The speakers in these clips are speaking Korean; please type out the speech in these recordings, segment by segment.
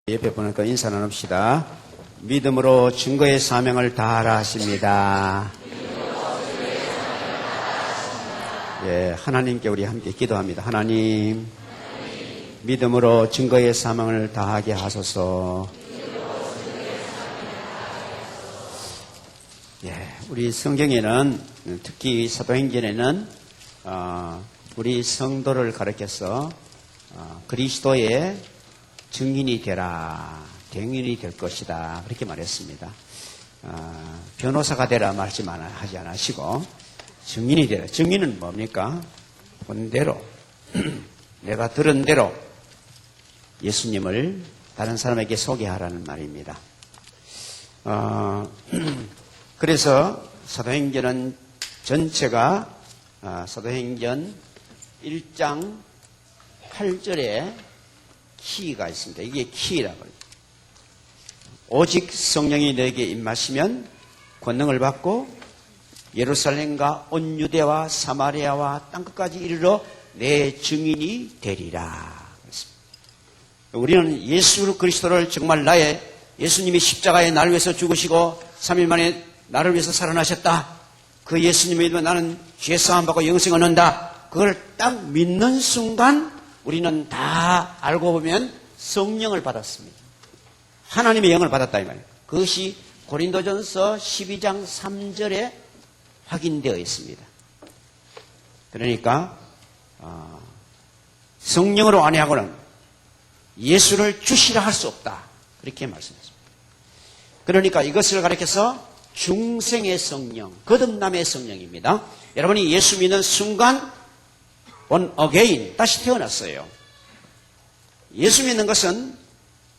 옆에 보니까 인사 나눕시다. 믿음으로 증거의 사명을 다하라 하십니다. 예, 하나님께 우리 함께 기도합니다. 하나님, 믿음으로 증거의 사명을 다하게 하소서. 예, 우리 성경에는 특히 사도행전에는 우리 성도를 가르쳐서 그리스도의 증인이 되라, 대응인이 될 것이다, 그렇게 말했습니다. 변호사가 되라 하지 않으시고 증인이 되라. 증인은 뭡니까? 본 대로 내가 들은 대로 예수님을 다른 사람에게 소개하라는 말입니다. 그래서 사도행전은 전체가 사도행전 1장 8절에 키가 있습니다. 이게 키라고 해요. 오직 성령이 너에게 임하시면 권능을 받고 예루살렘과 온 유대와 사마리아와 땅끝까지 이르러 내 증인이 되리라. 우리는 예수 그리스도를 정말 나의 예수님이 십자가에 나를 위해서 죽으시고 3일 만에 나를 위해서 살아나셨다. 그 예수님을 믿으면 나는 죄 사함 받고 영생을 얻는다. 그걸 딱 믿는 순간 우리는 다 알고 보면 성령을 받았습니다. 하나님의 영을 받았다 이 말이에요. 그것이 고린도전서 12장 3절에 확인되어 있습니다. 그러니까 성령으로 안해하고는 예수를 주시라 할 수 없다. 그렇게 말씀했습니다. 그러니까 이것을 가리켜서 중생의 성령, 거듭남의 성령입니다. 여러분이 예수 믿는 순간 born again, 다시 태어났어요. 예수 믿는 것은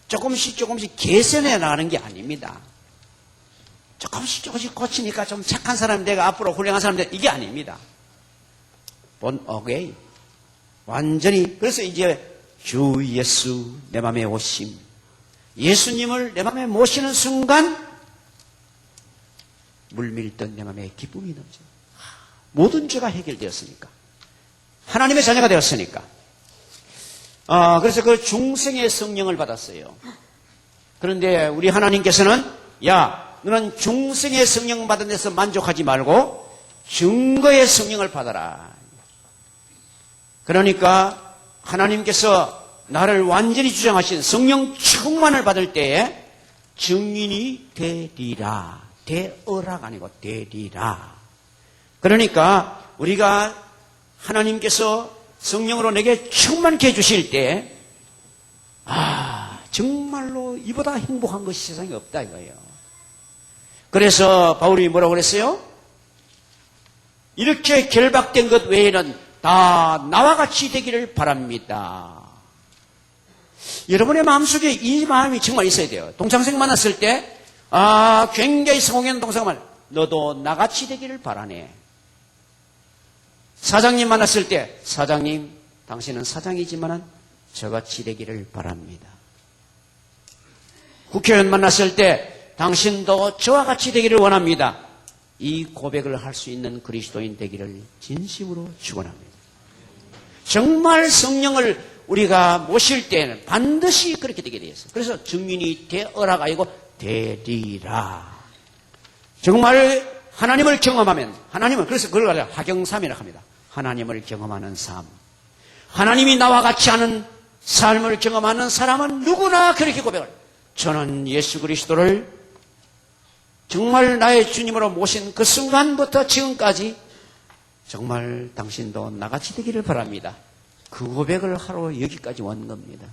조금씩 개선해 나가는 게 아닙니다. 조금씩 고치니까 좀 착한 사람 내가 앞으로 훌륭한 사람 돼, 이게 아닙니다. born again. 완전히, 그래서 이제 주 예수 내 맘에 오심, 예수님을 내 맘에 모시는 순간 물밀던 내 맘에 기쁨이 넘쳐요. 모든 죄가 해결되었으니까. 하나님의 자녀가 되었으니까. 그래서 그 중생의 성령을 받았어요. 그런데 우리 하나님께서는 야, 너는 중생의 성령 받은 데서 만족하지 말고 증거의 성령을 받아라. 그러니까 하나님께서 나를 완전히 주장하신 성령 충만을 받을 때에 증인이 되리라. 되어라가 아니고 되리라. 그러니까 우리가 하나님께서 성령으로 내게 충만케 해주실 때, 정말로 이보다 행복한 것이 세상에 없다 이거예요. 그래서 바울이 뭐라고 그랬어요? 이렇게 결박된 것 외에는 다 나와 같이 되기를 바랍니다. 여러분의 마음속에 이 마음이 정말 있어야 돼요. 동창생 만났을 때, 굉장히 성공한 동생을 너도 나같이 되기를 바라네. 사장님 만났을 때, 사장님, 당신은 사장이지만 저같이 되기를 바랍니다. 국회의원 만났을 때, 당신도 저와 같이 되기를 원합니다. 이 고백을 할 수 있는 그리스도인 되기를 진심으로 축원합니다. 정말 성령을 우리가 모실 때는 반드시 그렇게 되게 되어 있어요. 그래서 증인이 되어라가 아니고 되리라. 정말 하나님을 경험하면, 그래서 그걸 가지고 하경삼이라고 합니다. 하나님을 경험하는 삶. 하나님이 나와 같이 하는 삶을 경험하는 사람은 누구나 그렇게 고백을. 저는 예수 그리스도를 정말 나의 주님으로 모신 그 순간부터 지금까지 정말 당신도 나같이 되기를 바랍니다. 그 고백을 하러 여기까지 온 겁니다.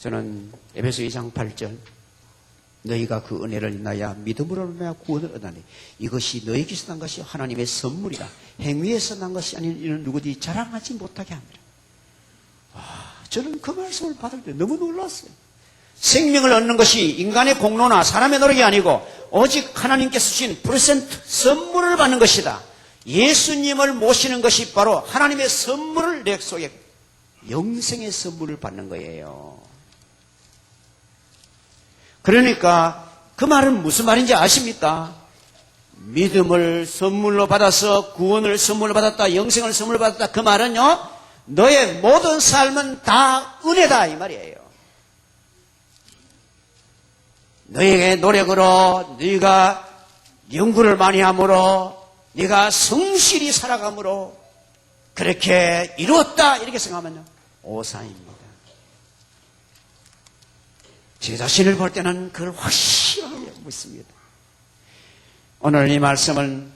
저는 에베소 2장 8절 너희가 그 은혜를 인하여 믿음으로 말미암아 구원을 얻으니 이것이 너희에게서 난 것이 하나님의 선물이다. 행위에서 난 것이 아닌 이는 누구든지 자랑하지 못하게 합니다. 저는 그 말씀을 받을 때 너무 놀랐어요. 생명을 얻는 것이 인간의 공로나 사람의 노력이 아니고 오직 하나님께서 주신 프레젠트 선물을 받는 것이다. 예수님을 모시는 것이 바로 하나님의 선물을 내 속에 영생의 선물을 받는 거예요. 그러니까 그 말은 무슨 말인지 아십니까? 믿음을 선물로 받아서 구원을 선물로 받았다, 영생을 선물로 받았다. 그 말은요, 너의 모든 삶은 다 은혜다 이 말이에요. 너에게 노력으로 네가 연구를 많이 함으로 네가 성실히 살아감으로 그렇게 이루었다 이렇게 생각하면 오산입니다. 제 자신을 볼 때는 그걸 확실하게 믿습니다. 오늘 이 말씀은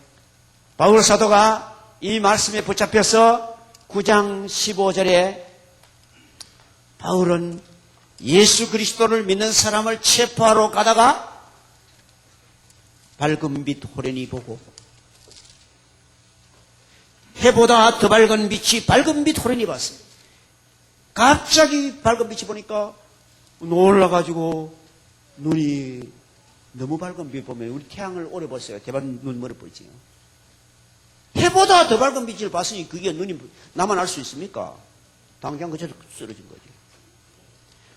바울 사도가 이 말씀에 붙잡혀서 9장 15절에 바울은 예수 그리스도를 믿는 사람을 체포하러 가다가 밝은 빛 호련히 보고 해보다 더 밝은 빛이 밝은 빛 호련히 봤어요. 갑자기 밝은 빛이 보니까 놀라가지고 눈이 너무 밝은 빛 보면 우리 태양을 오래 봤어요. 대박 눈 멀어 보이지요. 해보다 더 밝은 빛을 봤으니 그게 눈이 나만 알 수 있습니까? 당장 그저 쓰러진 거죠.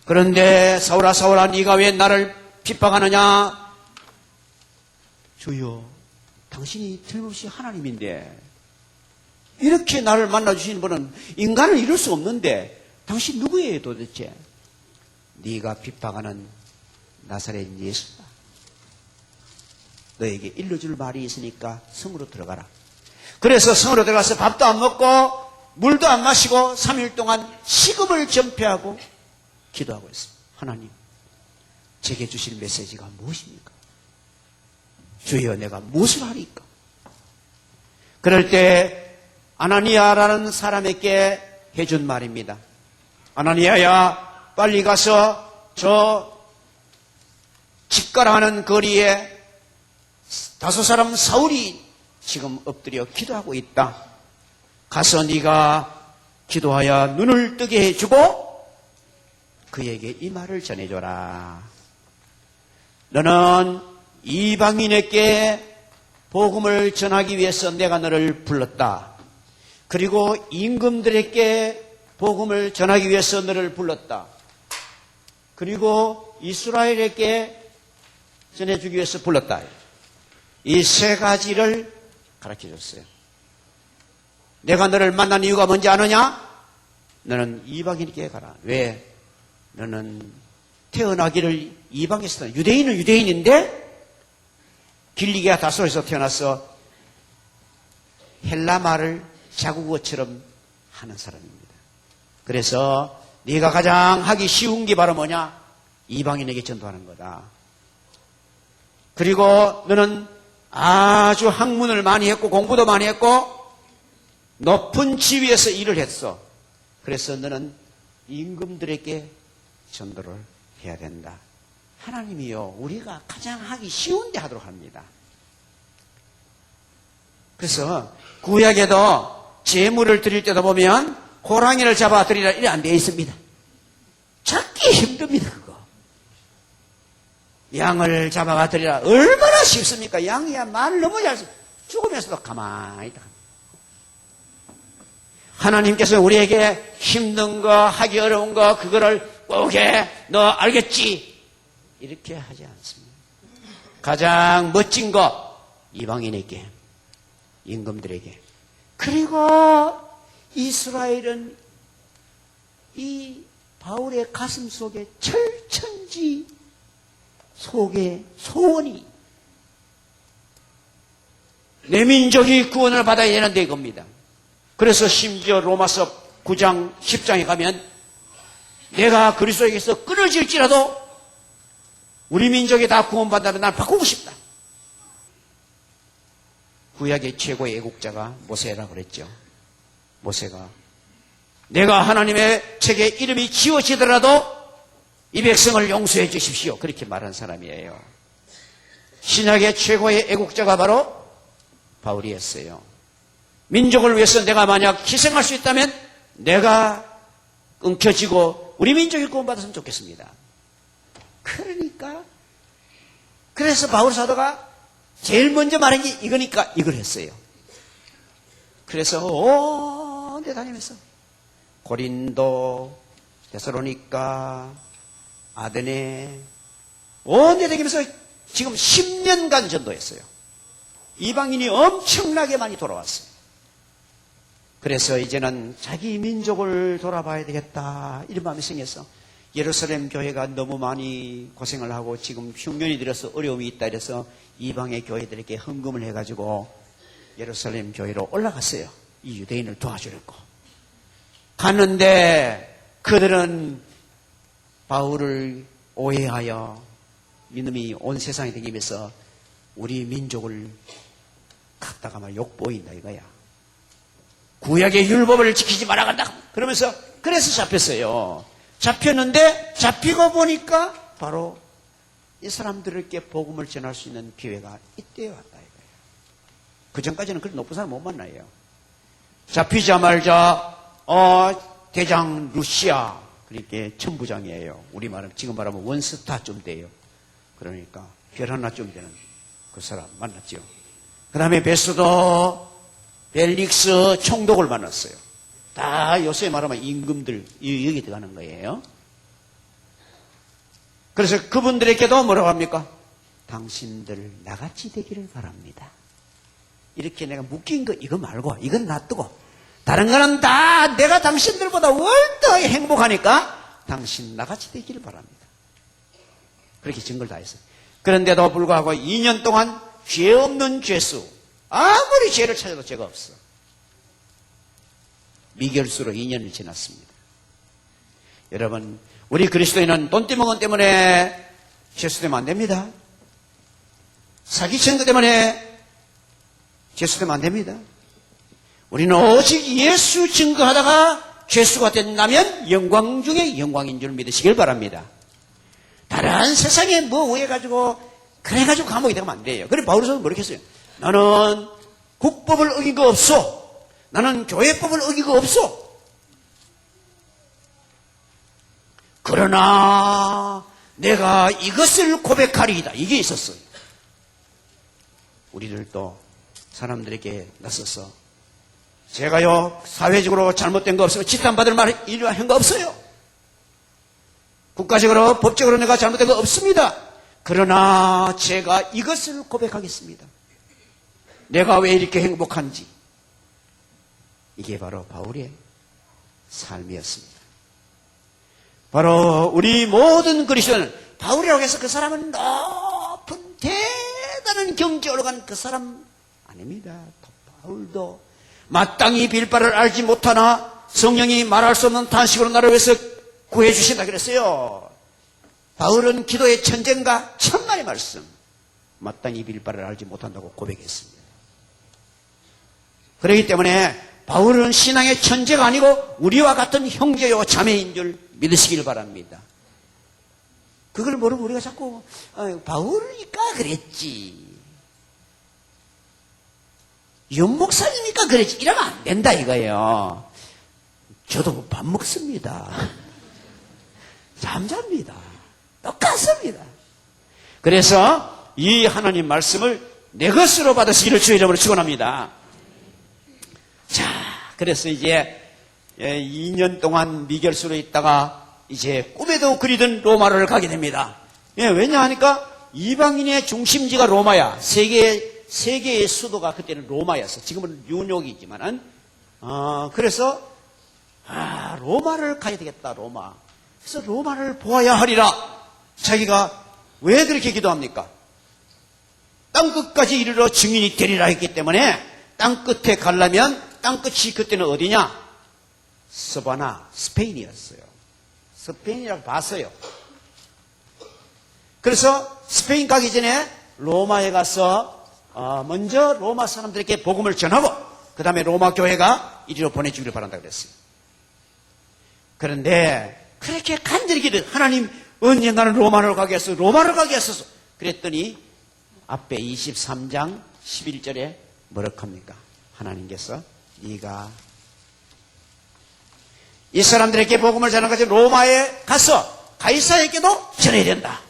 그런데 사울아 사울아 네가 왜 나를 핍박하느냐? 주여 당신이 틀림없이 하나님인데 이렇게 나를 만나주시는 분은 인간은 이룰 수 없는데 당신 누구예요 도대체? 네가 핍박하는 나사렛 예수다. 너에게 일러줄 말이 있으니까 성으로 들어가라. 그래서 성으로 들어가서 밥도 안 먹고 물도 안 마시고 3일 동안 식음을 전폐하고 기도하고 있습니다. 하나님, 제게 주실 메시지가 무엇입니까? 주여 내가 무엇을 하리까? 그럴 때 아나니아라는 사람에게 해준 말입니다. 아나니아야 빨리 가서 저 집가라하는 거리에 5 사울이 지금 엎드려 기도하고 있다. 가서 네가 기도하여 눈을 뜨게 해주고 그에게 이 말을 전해줘라. 너는 이방인에게 복음을 전하기 위해서 내가 너를 불렀다. 그리고 임금들에게 복음을 전하기 위해서 너를 불렀다. 그리고 이스라엘에게 전해주기 위해서 불렀다. 이 3가지를 가르쳐줬어요. 내가 너를 만난 이유가 뭔지 아느냐? 너는 이방인에게 가라. 왜? 너는 태어나기를 이방에서 유대인은 유대인인데 길리기아 다소에서 태어나서 헬라 말을 자국어처럼 하는 사람입니다. 그래서 네가 가장 하기 쉬운 게 바로 뭐냐? 이방인에게 전도하는 거다. 그리고 너는 아주 학문을 많이 했고 공부도 많이 했고 높은 지위에서 일을 했어. 그래서 너는 임금들에게 전도를 해야 된다. 하나님이요, 우리가 가장 하기 쉬운 데 하도록 합니다. 그래서 구약에도 제물을 드릴 때도 보면 호랑이를 잡아 드리라 이래 안 되어 있습니다. 찾기 힘듭니다. 그거 양을 잡아가 드리라 얼마나 쉽습니까? 양이야 말 너무 잘 죽으면서도 가만히 있다. 하나님께서 우리에게 힘든 거 하기 어려운 거 그거를 꼭 해 너 알겠지? 이렇게 하지 않습니다. 가장 멋진 거 이방인에게 임금들에게 그리고 이스라엘은 이 바울의 가슴 속에 철천지 속에 소원이 내 민족이 구원을 받아야 되는데 이겁니다. 그래서 심지어 로마서 9장 10장에 가면 내가 그리스도에게서 끊어질지라도 우리 민족이 다 구원받아도 난 바꾸고 싶다. 구약의 최고의 애국자가 모세라고 그랬죠. 모세가 내가 하나님의 책에 이름이 지워지더라도 이 백성을 용서해 주십시오. 그렇게 말한 사람이에요. 신약의 최고의 애국자가 바로 바울이었어요. 민족을 위해서 내가 만약 희생할 수 있다면 내가 끊겨지고 우리 민족이 구원받았으면 좋겠습니다. 그러니까 그래서 바울 사도가 제일 먼저 말한 게 이거니까 이걸 했어요. 그래서 온 데 다니면서 고린도, 데살로니가, 아데네 온 데 다니면서 지금 10년간 전도했어요. 이방인이 엄청나게 많이 돌아왔어요. 그래서 이제는 자기 민족을 돌아봐야 되겠다 이런 마음이 생겨서 예루살렘 교회가 너무 많이 고생을 하고 지금 흉년이 들어서 어려움이 있다 이래서 이방의 교회들에게 헌금을 해가지고 예루살렘 교회로 올라갔어요. 이 유대인을 도와주려고 갔는데 그들은 바울을 오해하여 믿음이 온 세상에 다니면서 우리 민족을 갖다가 막 욕보인다 이거야. 구약의 율법을 지키지 말아간다 그러면서 그래서 잡혔어요. 잡혔는데 잡히고 보니까 바로 이 사람들에게 복음을 전할 수 있는 기회가 이때 왔다 이거예요. 그 전까지는 그런 높은 사람 못 만나요. 잡히자마자 대장 루시아 그렇게 천부장이에요. 우리말은 지금 말하면 원스타쯤 돼요. 그러니까 별 하나쯤 되는 그 사람 만났죠. 그 다음에 베스도 벨릭스 총독을 만났어요. 다 요새 말하면 임금들 여기 들어가는 거예요. 그래서 그분들에게도 뭐라고 합니까? 당신들 나같이 되기를 바랍니다. 이렇게 내가 묶인 거 이거 말고 이건 놔두고 다른 거는 다 내가 당신들보다 월등하게 행복하니까 당신 나같이 되기를 바랍니다. 그렇게 증거를 다 했어요. 그런데도 불구하고 2년 동안 죄 없는 죄수 아무리 죄를 찾아도 죄가 없어. 미결수로 2년이 지났습니다. 여러분 우리 그리스도인은 돈떼먹은 때문에 죄수되면 안 됩니다. 사기친 것 때문에 죄수되면 안 됩니다. 우리는 오직 예수 증거하다가 죄수가 된다면 영광 중에 영광인 줄 믿으시길 바랍니다. 다른 세상에 뭐 오해가지고 그래가지고 감옥에 들어가면 안 돼요. 그래 바울은 뭐렇게 했어요? 나는 국법을 어긴 거 없어. 나는 교회법을 어긴 거 없어. 그러나 내가 이것을 고백하리이다. 이게 있었어요. 우리들도 사람들에게 나서서 제가요 사회적으로 잘못된 거 없어요. 지탄받을 일을 한 거 없어요. 국가적으로 법적으로 내가 잘못된 거 없습니다. 그러나 제가 이것을 고백하겠습니다. 내가 왜 이렇게 행복한지. 이게 바로 바울의 삶이었습니다. 바로 우리 모든 그리스도는 바울이라고 해서 그 사람은 높은 대단한 경지에 올라간 그 사람 아닙니다. 바울도 마땅히 빌 바를 알지 못하나 성령이 말할 수 없는 탄식으로 나를 위해서 구해 주신다 그랬어요. 바울은 기도의 천재인가 천만의 말씀 마땅히 빌 바를 알지 못한다고 고백했습니다. 그렇기 때문에 바울은 신앙의 천재가 아니고 우리와 같은 형제요 자매인 줄 믿으시길 바랍니다. 그걸 모르고 우리가 자꾸 바울이니까 그랬지 윤목사님이니까 그랬지 이러면 안 된다 이거예요. 저도 밥 먹습니다. 잠잡니다. 똑같습니다. 그래서 이 하나님 말씀을 내 것으로 받으시기를 주의 이름으로 축원합니다. 자, 그래서 이제 2년 동안 미결수로 있다가 이제 꿈에도 그리던 로마를 가게 됩니다. 왜냐하니까 이방인의 중심지가 로마야. 세계의 수도가 그때는 로마였어. 지금은 뉴욕이지만은 그래서 로마를 가야 되겠다. 로마. 그래서 로마를 보아야 하리라. 자기가 왜 그렇게 기도합니까? 땅끝까지 이르러 증인이 되리라 했기 때문에 땅끝에 가려면 땅끝이 그때는 어디냐? 서바나, 스페인이었어요. 스페인이라고 봤어요. 그래서 스페인 가기 전에 로마에 가서 먼저 로마 사람들에게 복음을 전하고 그 다음에 로마 교회가 이리로 보내주기를 바란다 그랬어요. 그런데 그렇게 간절히 기도 하나님 언젠가는 로마를 가게 했어. 로마를 가게 했었어. 그랬더니 앞에 23장 11절에 뭐라고 합니까? 하나님께서 네가 이 사람들에게 복음을 전하는 것이 로마에 가서 가이사에게도 전해야 된다.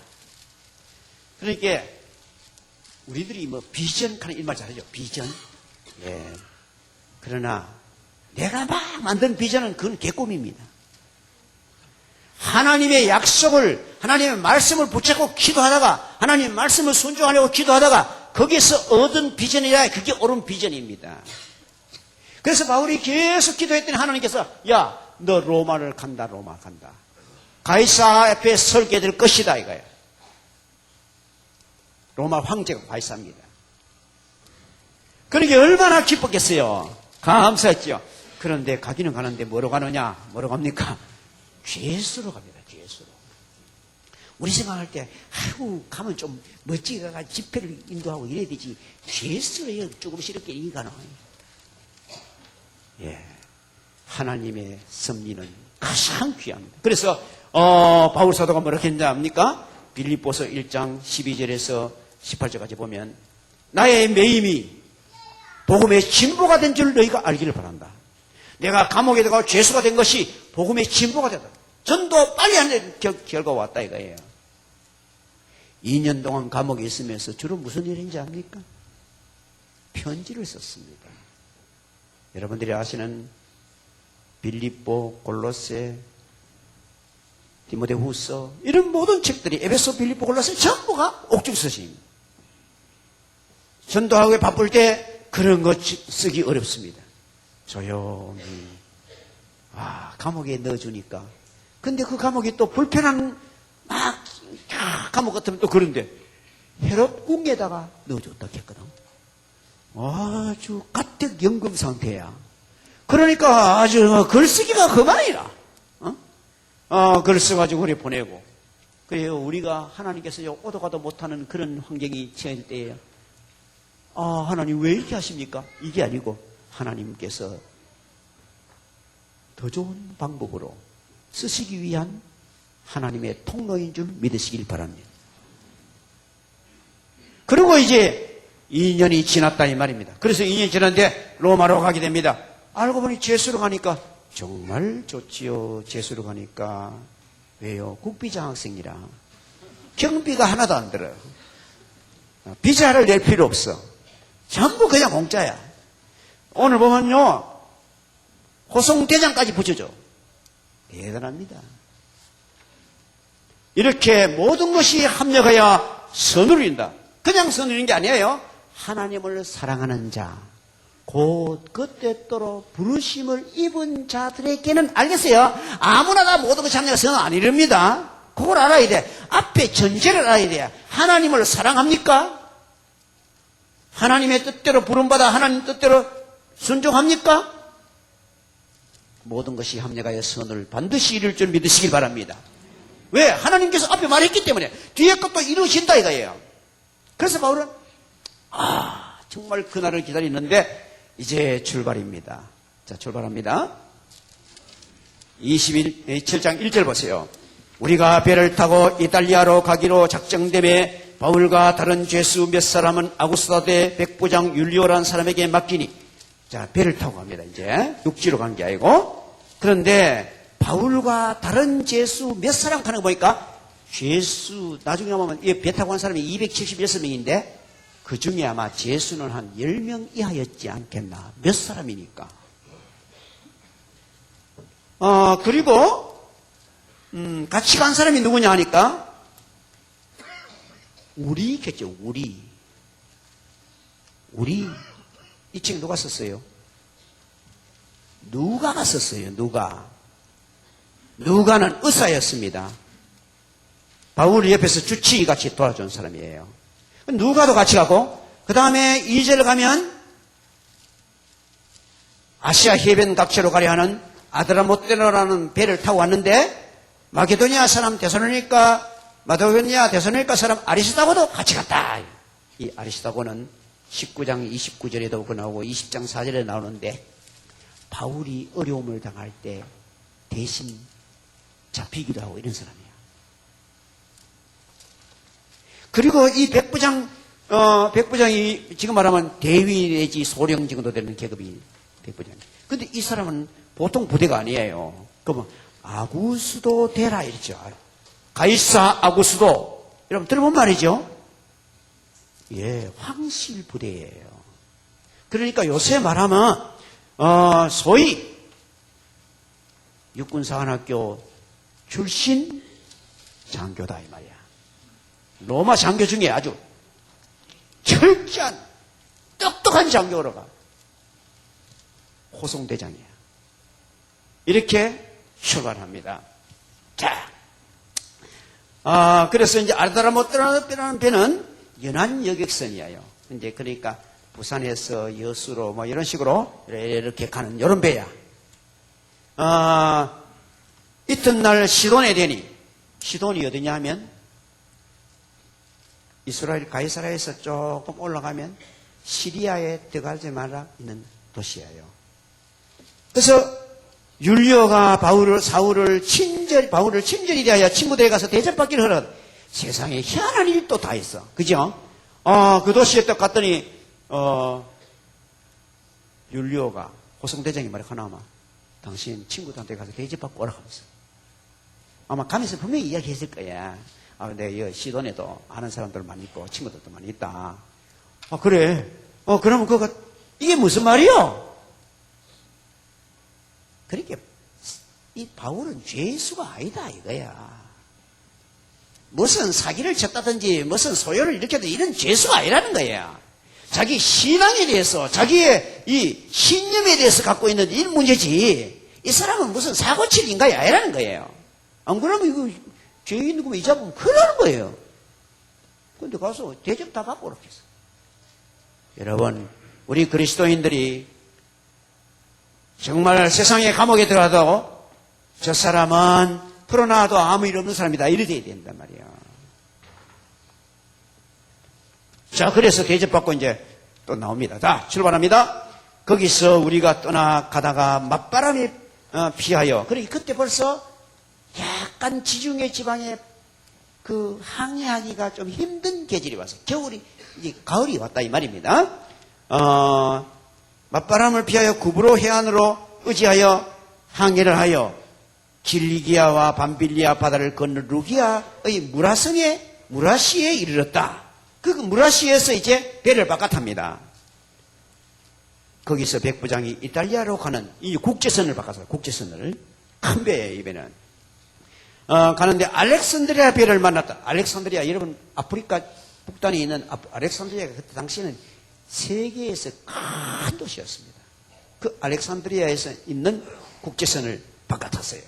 그러니까 우리들이 뭐 비전 하는 일말 잘하죠. 비전. 예. 그러나 내가 막 만든 비전은 그건 개꿈입니다. 하나님의 약속을 하나님의 말씀을 붙잡고 기도하다가 하나님의 말씀을 순종하려고 기도하다가 거기에서 얻은 비전이라 그게 옳은 비전입니다. 그래서 바울이 계속 기도했더니 하나님께서 야, 너 로마를 간다, 로마 간다. 가이사 앞에 설게 될 것이다 이거예요. 로마 황제가 가이사입니다. 그러게 얼마나 기뻤겠어요. 감사했죠. 그런데 가기는 가는데 뭐로 가느냐? 뭐로 갑니까? 죄수로 갑니다. 죄수로. 우리 생각할 때 아이고 가면 좀 멋지게 가가 집회를 인도하고 이래야 되지. 죄수로 조금씩 이렇게 인가는. 예, 하나님의 섭리는 가장 귀합니다. 그래서 바울 사도가 뭐라고 했는지 압니까? 빌립보서 1장 12절에서 18절까지 보면 나의 매임이 복음의 진보가 된 줄 너희가 알기를 바란다. 내가 감옥에 들어가 죄수가 된 것이 복음의 진보가 됐다. 전도 빨리 하는 결과가 왔다 이거예요. 2년 동안 감옥에 있으면서 주로 무슨 일인지 압니까? 편지를 썼습니다. 여러분들이 아시는 빌립보, 골로새, 디모데후서 이런 모든 책들이 에베소, 빌립보, 골로새 전부가 옥중서신입니다. 전도하고 바쁠 때 그런 것 쓰기 어렵습니다. 조용히 감옥에 넣어주니까 근데 그 감옥이 또 불편한 감옥 같으면 또 그런데 헤롯 궁에다가 넣어줬다 했거든. 아주 가택 연금 상태야. 그러니까 아주 글쓰기가 그만이라. 글 써가지고 그래 보내고. 그래요. 우리가 하나님께서 오도 가도 못하는 그런 환경이 처할 때에 하나님 왜 이렇게 하십니까? 이게 아니고 하나님께서 더 좋은 방법으로 쓰시기 위한 하나님의 통로인 줄 믿으시길 바랍니다. 그리고 이제 2년이 지났다 이 말입니다. 그래서 2년이 지났는데 로마로 가게 됩니다. 알고 보니 죄수로 가니까 정말 좋지요. 죄수로 가니까. 왜요? 국비장학생이라 경비가 하나도 안 들어요. 비자를 낼 필요 없어. 전부 그냥 공짜야. 오늘 보면요 호송대장까지 붙여줘. 대단합니다. 이렇게 모든 것이 합력하여 선을 이룬다. 그냥 선을 이루는 게 아니에요. 하나님을 사랑하는 자, 곧 그때도로 부르심을 입은 자들에게는 알겠어요. 아무나 다 모든 것이 합력하여 선을 안 이룹니다. 그걸 알아야 돼. 앞에 전제를 알아야 돼. 하나님을 사랑합니까? 하나님의 뜻대로 부름받아 하나님 뜻대로 순종합니까? 모든 것이 합력하여 선을 반드시 이룰 줄 믿으시길 바랍니다. 왜? 하나님께서 앞에 말했기 때문에 뒤에 것도 이루신다 이거예요. 그래서 바울은 정말 그날을 기다리는데 이제 출발입니다. 자, 출발합니다. 7장 1절 보세요. 우리가 배를 타고 이탈리아로 가기로 작정됨에 바울과 다른 죄수 몇 사람은 아구스다대 백부장 율리오라는 사람에게 맡기니. 자, 배를 타고 갑니다. 이제 육지로 간 게 아니고. 그런데 바울과 다른 죄수 몇 사람 가는 거 보니까 죄수 나중에 보면 배 타고 간 사람이 276명인데 그 중에 아마 죄수는 한 10명 이하였지 않겠나. 몇 사람이니까. 그리고 같이 간 사람이 누구냐 하니까 우리겠죠. 우리 이 책 누가 썼어요? 누가가 썼어요. 누가는 의사였습니다. 바울이 옆에서 주치의같이 도와준 사람이에요. 누가도 같이 가고 그 다음에 2절 가면 아시아 해변 각지로 가려 하는 아드라모테노라는 배를 타고 왔는데 마게도니아 사람 데살로니가 마게도니아 데살로니가 사람 아리스다고도 같이 갔다. 이 아리스다고는 19장 29절에도 나오고 20장 4절에 나오는데 바울이 어려움을 당할 때 대신 잡히기도 하고 이런 사람이야. 그리고 이 백부장이 지금 말하면 대위 내지 소령 정도 되는 계급이 백부장이에요. 근데 이 사람은 보통 부대가 아니에요. 그러면 아구스도 되라 이랬죠. 가이사 아구스도 여러분 들어본 말이죠. 예, 황실 부대예요. 그러니까 요새 말하면 소위 육군사관학교 출신 장교다 이 말이야. 로마 장교 중에 아주 철저한 똑똑한 장교로 가. 호송대장이야. 이렇게 출발합니다. 자, 그래서 이제 아르다라못이라는 배는 연안 여객선이에요. 이제 그러니까 부산에서 여수로 뭐 이런 식으로 이렇게 가는 이런 배야. 이튿날 시돈에 되니, 시돈이 어디냐 하면 이스라엘 가이사라에서 조금 올라가면 시리아에 들어가지 말라 있는 도시예요. 그래서 율리오가 바울을 친절히 대하여 친구들에 가서 대접받기를 하러 세상에 희한한 일도 다 있어. 그죠? 그 도시에 딱 갔더니, 율리오가 호성대장이 말이 하나만 당신 친구들한테 가서 대접받고 오라고 하면서. 아마 가면서 분명히 이야기했을 거야. 근데 이 시돈에도 아는 사람들 많이 있고 친구들도 많이 있다. 그래. 그러면 이게 무슨 말이요? 그렇게 이 바울은 죄수가 아니다 이거야. 무슨 사기를 쳤다든지 무슨 소요를 일으켰다 이런 죄수가 아니라는 거야. 자기 신앙에 대해서 자기의 이 신념에 대해서 갖고 있는 이 문제지. 이 사람은 무슨 사고칠 인간이 아니라는 거예요. 안 그러면 이거 죄 있는 거면 이 잡으면 큰일 나는 거예요. 근데 가서 대접 다 받고 오라고 했어. 여러분, 우리 그리스도인들이 정말 세상의 감옥에 들어가도 저 사람은 풀어놔도 아무 일 없는 사람이다. 이래 돼야 된단 말이야. 자, 그래서 대접받고 이제 또 나옵니다. 자, 출발합니다. 거기서 우리가 떠나가다가 맞바람이 피하여. 그때 벌써 약간 지중해 지방에 항해하기가 좀 힘든 계절이 와서 이제 가을이 왔다 이 말입니다. 맞바람을 피하여 구브로 해안으로 의지하여 항해를 하여 길리기아와 밤빌리아 바다를 건너 루기아의 무라시에 이르렀다. 그 무라시에서 이제 배를 바깥합니다. 거기서 백부장이 이탈리아로 가는 이 국제선을 바꿨어요. 국제선을. 큰 배에 이 배는. 가는데 알렉산드리아 배를 만났다. 알렉산드리아, 여러분 아프리카 북단에 있는 알렉산드리아가 그때 당시에는 세계에서 큰 도시였습니다. 그 알렉산드리아에서 있는 국제선을 바깥았어요.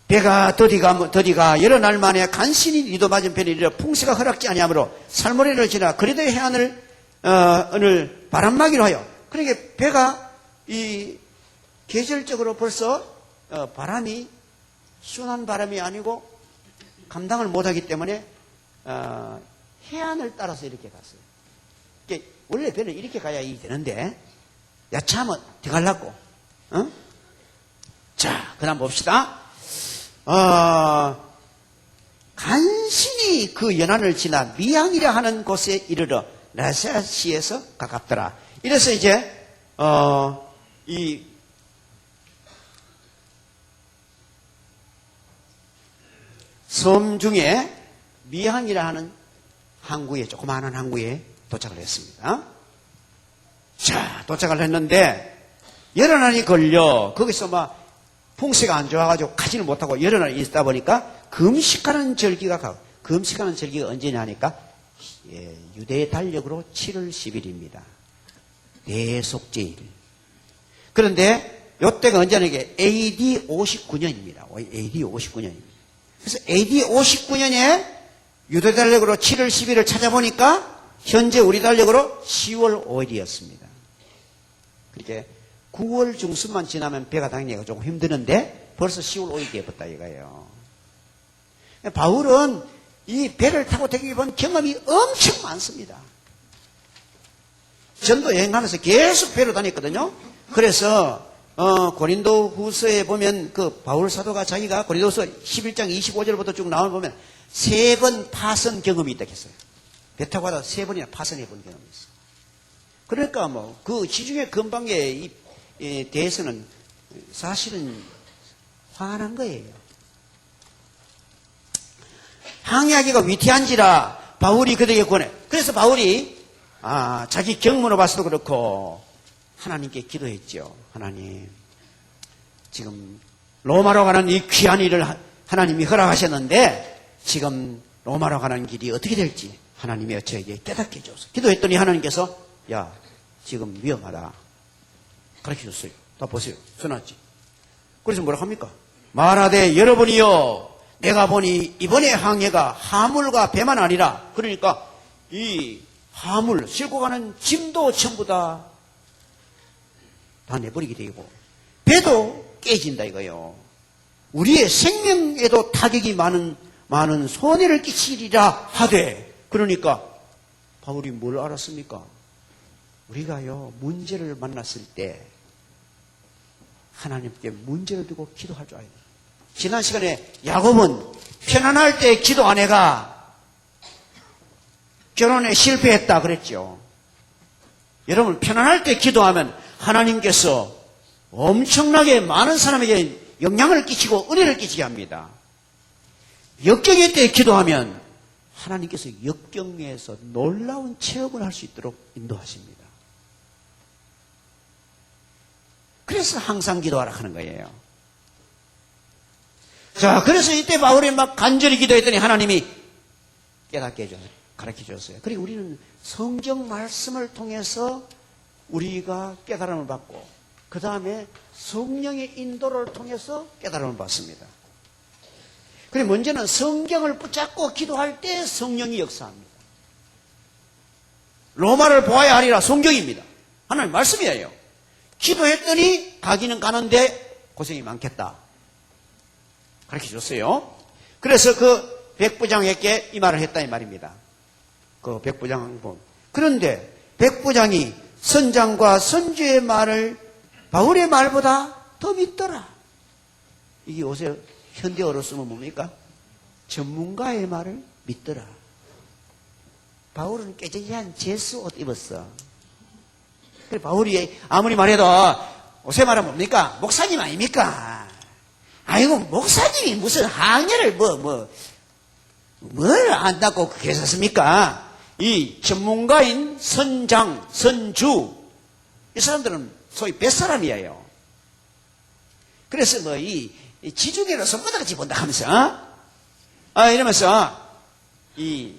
배가 더디가 여러 날 만에 간신히 리도 맞은편에 이르러 풍세가 허락지 아니하므로 살모레를 지나 그리도의 해안을 오늘 바람막이로 하여. 그러니까 배가 이 계절적으로 벌써 바람이 순한 바람이 아니고 감당을 못하기 때문에 해안을 따라서 이렇게 갔어요. 그러니까 원래 배는 이렇게 가야 되는데 야차하면 들어가려고. 자, 그 다음 봅시다. 간신히 그 연안을 지나 미항이라 하는 곳에 이르러 라세아시에서 가깝더라. 이래서 이제 이 섬 중에 미항이라 하는 항구에, 조그마한 항구에 도착을 했습니다. 자, 도착을 했는데 여러 날이 걸려 거기서 막 풍세가 안 좋아가지고 가지를 못하고 여러 날 있다 보니까 금식하는 절기가 가고, 금식하는 절기가 언제냐 하니까 유대 달력으로 7월 10일입니다. 대속제일. 그런데 이때가 언제냐 이게 AD 59년입니다. AD 59년입니다. 그래서 AD 59년에 유대 달력으로 7월 10일을 찾아보니까 현재 우리 달력으로 10월 5일이었습니다. 그렇게 9월 중순만 지나면 배가 다니기가 조금 힘드는데 벌써 10월 5일이 되었다 이거예요. 바울은 이 배를 타고 다니기 본 경험이 엄청 많습니다. 전도 여행하면서 계속 배로 다녔거든요. 그래서 고린도 후서에 보면 그 바울 사도가 자기가 고린도후서 11장 25절부터 쭉 나오면 보면 3번 파선 경험이 있다고 했어요. 배 타고 가다 3번이나 파선해 본 경험이 있어요. 그러니까 뭐 그 지중해 근방에 대해서는 사실은 화난 거예요. 항해하기가 위태한지라 바울이 그들에게 권해. 그래서 바울이 자기 경문으로 봐서도 그렇고 하나님께 기도했죠. 하나님, 지금 로마로 가는 이 귀한 일을 하나님이 허락하셨는데 지금 로마로 가는 길이 어떻게 될지 하나님이 저에게 깨닫게 해줘서 기도했더니 하나님께서 야, 지금 위험하다. 가르쳐 줬어요. 다 보세요. 써놨지. 그래서 뭐라 합니까? 말하되 여러분이요 내가 보니 이번에 항해가 하물과 배만 아니라 그러니까 이 하물 싣고 가는 짐도 전부 다 내버리게 되고 배도 깨진다 이거요. 우리의 생명에도 타격이 많은 손해를 끼치리라 하되 그러니까 바울이 뭘 알았습니까? 우리가요 문제를 만났을 때 하나님께 문제를 두고 기도할 줄 알아야 돼요. 지난 시간에 야곱은 편안할 때 기도 안 해가 결혼에 실패했다 그랬죠. 여러분 편안할 때 기도하면 하나님께서 엄청나게 많은 사람에게 영향을 끼치고 은혜를 끼치게 합니다. 역경의 때 기도하면 하나님께서 역경에서 놀라운 체험을 할 수 있도록 인도하십니다. 그래서 항상 기도하라 하는 거예요. 자, 그래서 이때 바울이 막 간절히 기도했더니 하나님이 깨닫게 해줘요. 가르쳐 줬어요. 그리고 우리는 성경 말씀을 통해서 우리가 깨달음을 받고 그 다음에 성령의 인도를 통해서 깨달음을 받습니다. 그리고 먼저는 성경을 붙잡고 기도할 때 성령이 역사합니다. 로마를 보아야 하리라 성경입니다. 하나님 말씀이에요. 기도했더니 가기는 가는데 고생이 많겠다. 가르쳐 줬어요. 그래서 그 백부장에게 이 말을 했다 이 말입니다. 그 백부장 그런데 백부장이 선장과 선주의 말을 바울의 말보다 더 믿더라. 이게 요새 현대어로 쓰면 뭡니까? 전문가의 말을 믿더라. 바울은 깨지한 제수 옷 입었어. 그래 바울이 아무리 말해도 요새 말은 뭡니까? 목사님 아닙니까? 아이고 목사님이 무슨 항해를 뭘 안다고 그렇게 썼습니까? 이 전문가인 선장, 선주 이 사람들은 소위 뱃사람이에요. 그래서 이 지중해로 손바닥같이 본다 하면서 이러면서 이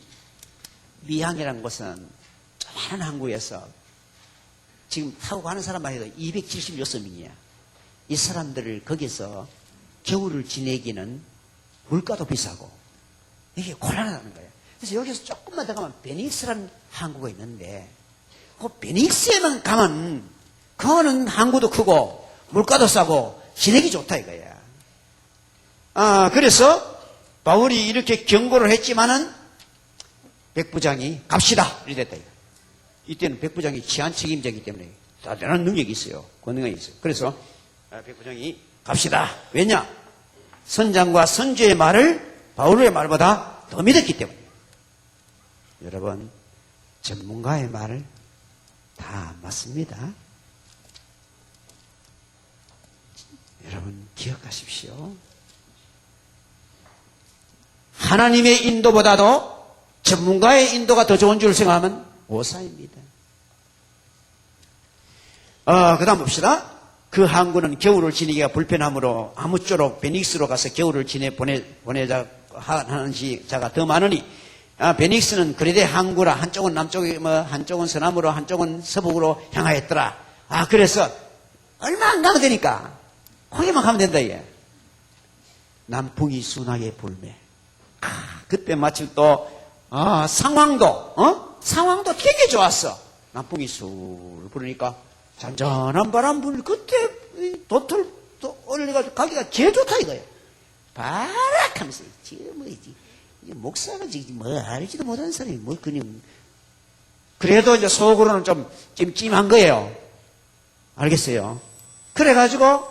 미항이라는 곳은 조그마한 항구에서 지금 타고 가는 사람만 해도 276명이야. 이 사람들을 거기서 겨울을 지내기는 물가도 비싸고 이게 곤란하다는 거예요. 그래서 여기서 조금만 더 가면 베닉스라는 항구가 있는데 그 베닉스에만 가면 그거는 항구도 크고 물가도 싸고 지내기 좋다 이거야. 그래서 바울이 이렇게 경고를 했지만은 백부장이 갑시다 이랬다. 이때는 백부장이 치안 책임자이기 때문에 대단한 능력이 있어요. 권능이 있어요. 그래서 백부장이 갑시다. 왜냐? 선장과 선주의 말을 바울의 말보다 더 믿었기 때문에. 여러분 전문가의 말을 다 맞습니다. 여러분 기억하십시오. 하나님의 인도보다도 전문가의 인도가 더 좋은 줄 생각하면 오사입니다. 그 다음 봅시다. 그 항구는 겨울을 지내기가 불편하므로 아무쪼록 베닉스로 가서 겨울을 보내자 하는 자가 더 많으니 베닉스는 그레데 항구라 한쪽은 남쪽에 한쪽은 서남으로 한쪽은 서북으로 향하였더라. 그래서 얼마 안 가면 되니까 거기만 가면 된다 이게. 남풍이 순하게 불매. 그때 마침 또 상황도 되게 좋았어. 남풍이 술 부르니까 잔잔한 바람 불 그때 도틀 올려가지고 가기가 제일 좋다 이거예요. 바락하면서 지금 목사가 지금 뭐 알지도 못하는 사람이 뭐 그냥 그래도 이제 속으로는 좀 찜찜한 거예요. 알겠어요? 그래가지고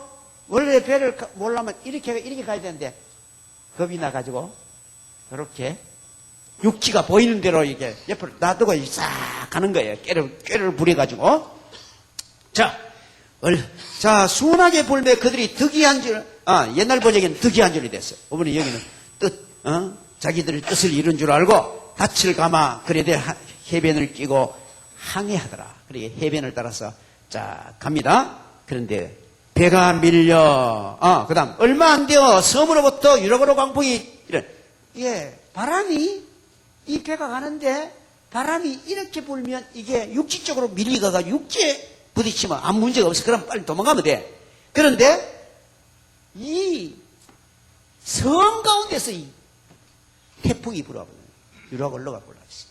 원래 배를 몰라면 이렇게 가야 되는데 겁이 나가지고 이렇게 육지가 보이는 대로 이렇게 옆으로 놔두고 싹 가는 거예요. 꾀를 부려가지고. 자, 순하게 불매 그들이 득이한 줄, 옛날 번역에는 득이한 줄이 됐어요. 어머니 여기는 자기들의 뜻을 이룬 줄 알고 닻을 감아 그래도 해변을 끼고 항해하더라. 그러게 해변을 따라서 자, 갑니다. 그런데 배가 밀려, 그 다음, 얼마 안 되어 섬으로부터 유럽으로 광풍이, 바람이, 이 배가 가는데, 바람이 이렇게 불면 이게 육지 쪽으로 밀리가가 육지에 부딪히면 아무 문제가 없어. 그럼 빨리 도망가면 돼. 그런데 이 성 가운데서 이 태풍이 불어버려요. 유라가 올라가 올라왔어.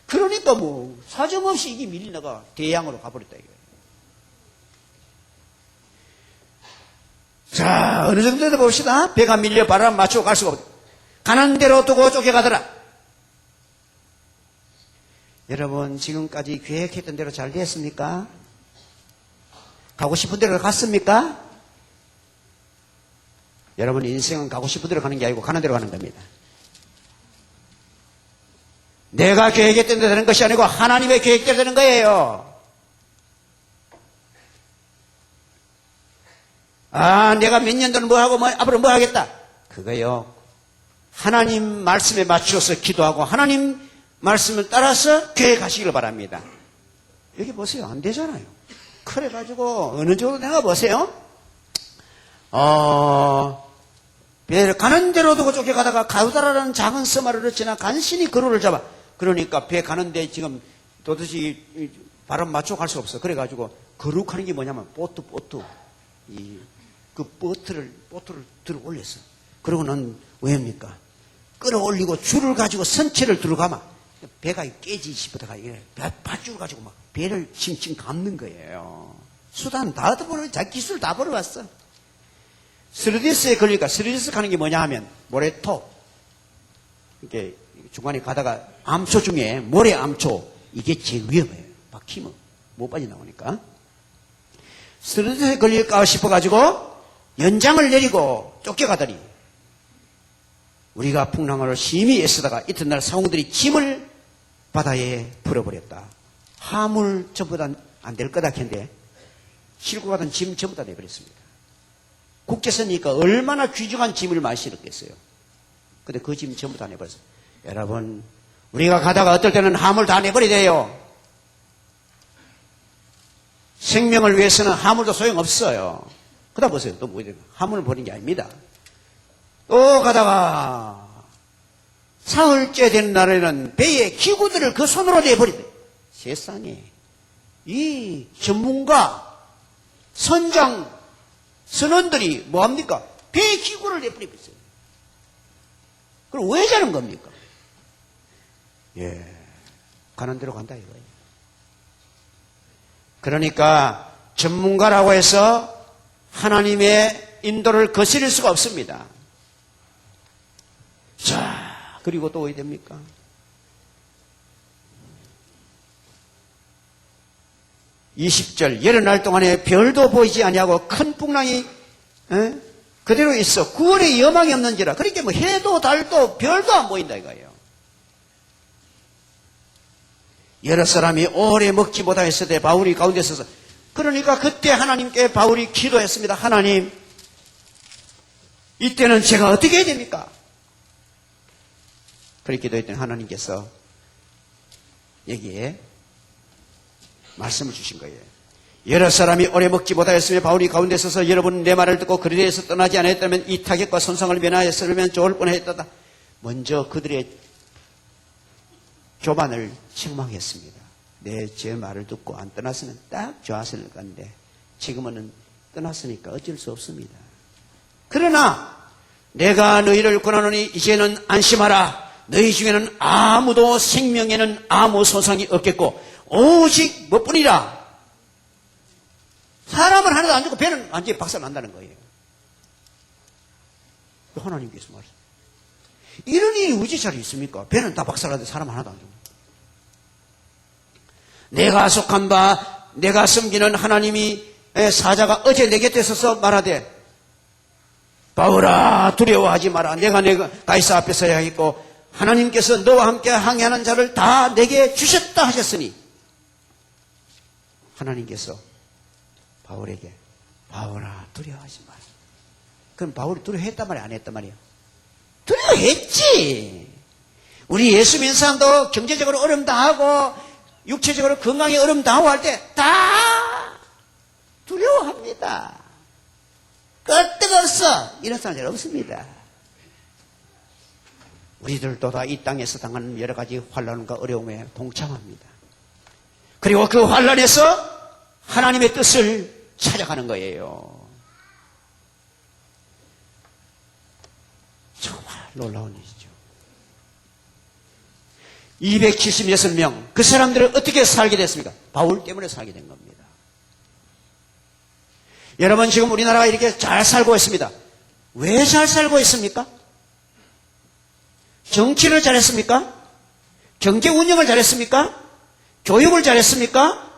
그러니까 뭐 사정없이 이게 밀리다가 대양으로 가버렸다 이거예요. 자, 어느 정도 돼 봅시다. 배가 밀려 바람 맞추고 갈 수가 없다. 가는 대로 두고 쫓겨가더라. 여러분, 지금까지 계획했던 대로 잘 됐습니까? 가고 싶은 대로 갔습니까? 여러분, 인생은 가고 싶은 대로 가는 게 아니고 가는 대로 가는 겁니다. 내가 계획했던 대로 되는 것이 아니고 하나님의 계획대로 되는 거예요. 아, 내가 몇 년 전에 뭐 하고 앞으로 뭐 하겠다. 그거요. 하나님 말씀에 맞추어서 기도하고 하나님 말씀을 따라서 계획하시기를 바랍니다. 여기 보세요. 안 되잖아요. 그래가지고 어느 정도 내가 보세요. 배를 가는 대로 두고 쫓겨가다가 가우다라는 작은 섬마루를 지나 간신히 그루를 잡아. 그러니까 배 가는데 지금 도대체 바람 맞춰 갈 수 없어. 그래가지고 거룩하는 게 뭐냐면 보트 그 보트를 들어 올렸어. 그러고는 왜입니까? 끌어올리고 줄을 가지고 선체를 들어가면 배가 깨지 싶어다가 밧줄 가지고 막 배를 칭칭 감는 거예요. 수단 다 버려, 자기 기술 다 버려왔어. 스르디스에 걸리니까 스르디스 가는 게 뭐냐 하면 모래톱. 이렇게 중간에 가다가 암초 중에 모래 암초 이게 제일 위험해요. 박히면 못 빠져나오니까. 스르디스에 걸릴까 싶어가지고 연장을 내리고 쫓겨가더니 우리가 풍랑을 심히 애쓰다가 이튿날 상우들이 짐을 바다에 풀어버렸다. 화물 전부 다 안 될 거다 했는데 싣고 가던 짐 전부 다 내버렸습니다. 국제선이니까 얼마나 귀중한 짐을 많이 실었겠어요. 근데 그 짐 전부 다 내버렸어요. 여러분, 우리가 가다가 어떨 때는 화물 다 내버려야 돼요. 생명을 위해서는 화물도 소용없어요. 그러다 보세요. 또 뭐, 화물을 버린 게 아닙니다. 또 가다가 사흘째 되는 날에는 배의 기구들을 그 손으로 내버리대. 세상에 이 전문가 선장 선원들이 뭐합니까? 배의 기구를 내버리고 있어요. 그럼 왜 자는 겁니까? 가는 대로 간다 이거예요. 그러니까 전문가라고 해서 하나님의 인도를 거스릴 수가 없습니다. 자, 그리고 또 어디 됩니까? 20절, 여러 날 동안에 별도 보이지 아니하고 큰 풍랑이 그대로 있어. 구원의 여망이 없는지라. 그러니까 뭐 해도 달도 별도 안 보인다 이거예요. 여러 사람이 오래 먹지 못하였을 때 바울이 가운데 서서 그러니까 그때 하나님께 바울이 기도했습니다. 하나님, 이때는 제가 어떻게 해야 됩니까? 그렇게 기도했더니 하나님께서 여기에 말씀을 주신 거예요. 여러 사람이 오래 먹지 못하였으며 바울이 가운데 서서 여러분 내 말을 듣고 그리에서 떠나지 않았다면 이 타격과 손상을 면하였으면 좋을 뻔했다. 먼저 그들의 교만을 책망했습니다. 제 말을 듣고 안 떠났으면 딱 좋았을 건데 지금은 떠났으니까 어쩔 수 없습니다. 그러나 내가 너희를 권하노니 이제는 안심하라. 너희 중에는 아무도 생명에는 아무 손상이 없겠고 오직 뭐뿐이라. 사람은 하나도 안 죽고 배는 완전히 박살난다는 거예요. 하나님께서 말씀. 이런 일이 우주자리 있습니까? 배는 다 박살나는데 사람 하나도 안 죽고. 내가 속한 바 내가 섬기는 하나님이 사자가 어제 내 곁에 서서 말하되 바울아 두려워하지 마라. 내가 가이사 앞에 서야 하겠고 하나님께서 너와 함께 항해하는 자를 다 내게 주셨다 하셨으니 하나님께서 바울에게 바울아 두려워하지 마라. 그럼 바울이 두려워했단 말이야 안 했단 말이야? 두려워했지. 우리 예수 믿는 사람도 경제적으로 어려움 당하고 육체적으로 건강에 어려움 당하고 할 때 다 두려워합니다. 끄떡없어. 이런 사람들 없습니다. 우리들도 다 이 땅에서 당하는 여러 가지 환난과 어려움에 동참합니다. 그리고 그 환란에서 하나님의 뜻을 찾아가는 거예요. 정말 놀라운 일이죠. 276명, 그 사람들은 어떻게 살게 됐습니까? 바울 때문에 살게 된 겁니다. 여러분, 지금 우리나라가 이렇게 잘 살고 있습니다. 왜 잘 살고 있습니까? 정치를 잘했습니까? 경제 운영을 잘했습니까? 교육을 잘했습니까?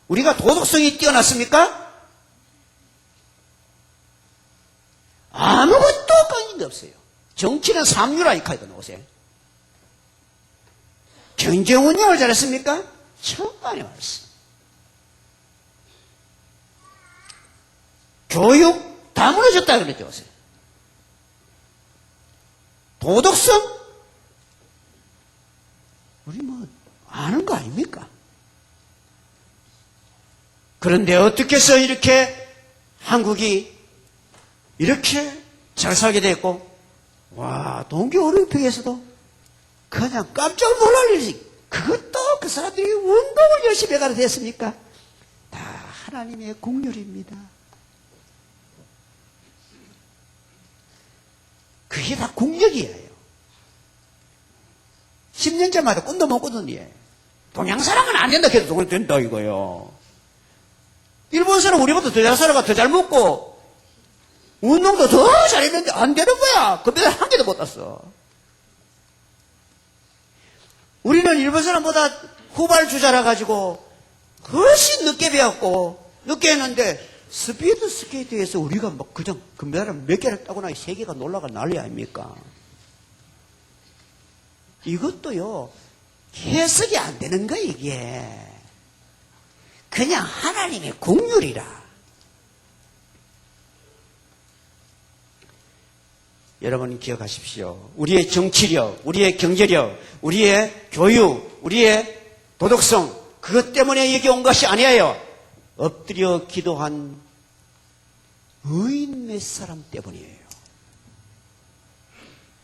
우리가 도덕성이 뛰어났습니까? 아무것도 꺼진 게 없어요. 정치는 삼류라이카이도 나오세요. 경제 운영을 잘했습니까? 천만에 말씀. 교육 다 무너졌다 그랬죠. 도덕성? 우리 뭐 아는 거 아닙니까? 그런데 어떻게 해서 이렇게 한국이 이렇게 잘 살게 됐고, 와, 동계올림픽에서도 그냥 깜짝 놀랄 일이, 그것도 그 사람들이 운동을 열심히 해가지고 됐습니까? 다 하나님의 공률입니다. 그게 다 공력이에요. 10년 전마다 꿈도 못 꾸던 일. 동양 사람은 안 된다 해도 동양 된다 이거요. 일본 사람 우리보다 더 잘 살아가, 더 잘 먹고 운동도 더 잘했는데 안 되는 거야. 금메달 한 개도 못 땄어. 우리는 일본 사람보다 후발주자라 가지고 훨씬 늦게 배웠고 늦게 했는데, 스피드 스케이트에서 우리가 막 그냥 금메달 몇 개를 따고 나니 세계가 놀라가 난리 아닙니까? 이것도요, 해석이 안 되는 거야, 이게. 그냥 하나님의 공률이라. 여러분 기억하십시오. 우리의 정치력, 우리의 경제력, 우리의 교육, 우리의 도덕성, 그것 때문에 여기 온 것이 아니에요. 엎드려 기도한 의인 몇 사람 때문이에요.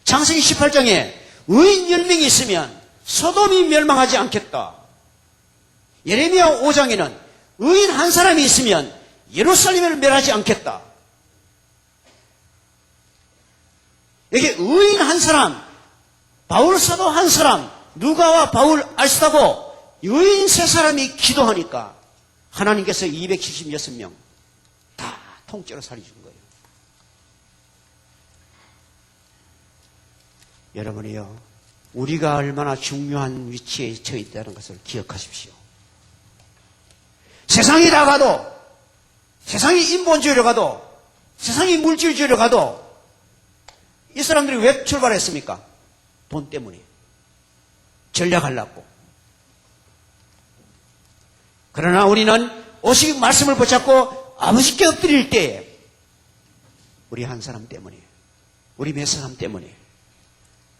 창세기 18장에 의인 10명이 있으면 소돔이 멸망하지 않겠다. 예레미야 5장에는 의인 한 사람이 있으면 예루살렘을 멸하지 않겠다. 여기 의인 한 사람, 바울 사도 한 사람, 누가와 바울 알스타고 의인 세 사람이 기도하니까 하나님께서 276명 다 통째로 살려준 거예요. 여러분이요, 우리가 얼마나 중요한 위치에 처해 있다는 것을 기억하십시오. 세상이 다 가도, 세상이 인본주의로 가도, 세상이 물질주의로 가도 이 사람들이 왜 출발했습니까? 돈 때문에. 전략하려고. 그러나 우리는 오직 말씀을 붙잡고 아버지께 엎드릴 때에 우리 한 사람 때문에, 우리 몇 사람 때문에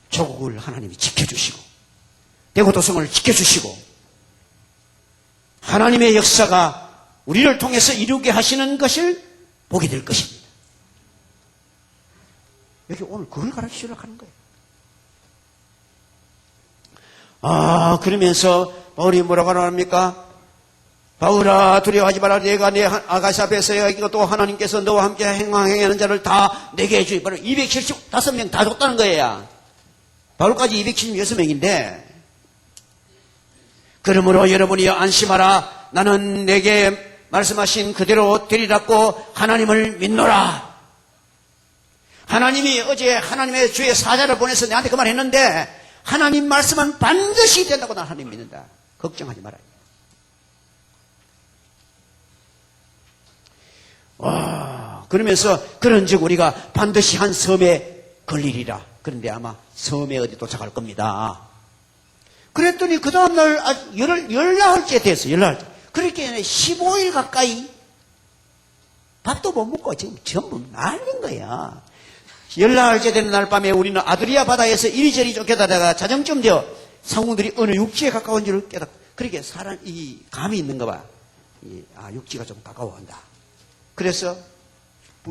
조국을 하나님이 지켜주시고 대구도성을 지켜주시고 하나님의 역사가 우리를 통해서 이루게 하시는 것을 보게 될 것입니다. 여기 오늘 그걸 가르치려고 하는 거예요. 그러면서 바울이 뭐라고 하랍니까? 바울아, 두려워하지 마라. 내가 내 아가시 앞에서 이것도 하나님께서 너와 함께 행하는 자를 다 내게 해주니, 바로 275명 다 줬다는 거예요. 바울까지 276명인데, 그러므로 여러분이 안심하라. 나는 내게 말씀하신 그대로 되리라고 하나님을 믿노라. 하나님이 어제 하나님의 주의 사자를 보내서 내한테 그 말 했는데, 하나님 말씀은 반드시 된다고 나는 하나님 믿는다. 걱정하지 말아요. 그러면서 그런즉 우리가 반드시 한 섬에 걸리리라. 그런데 아마 섬에 어디 도착할 겁니다. 그랬더니 그 다음날 열나흘째 됐어요. 열나흘째. 그렇게 15일 가까이 밥도 못 먹고 지금 전부 날린 거야. 열나흘째 되는 날 밤에 우리는 아드리아 바다에서 이리저리 쫓겨다다가 자정쯤 되어 상공들이 어느 육지에 가까운 줄을 깨닫고, 그렇게 이 감이 있는가 봐. 육지가 좀 가까워간다. 그래서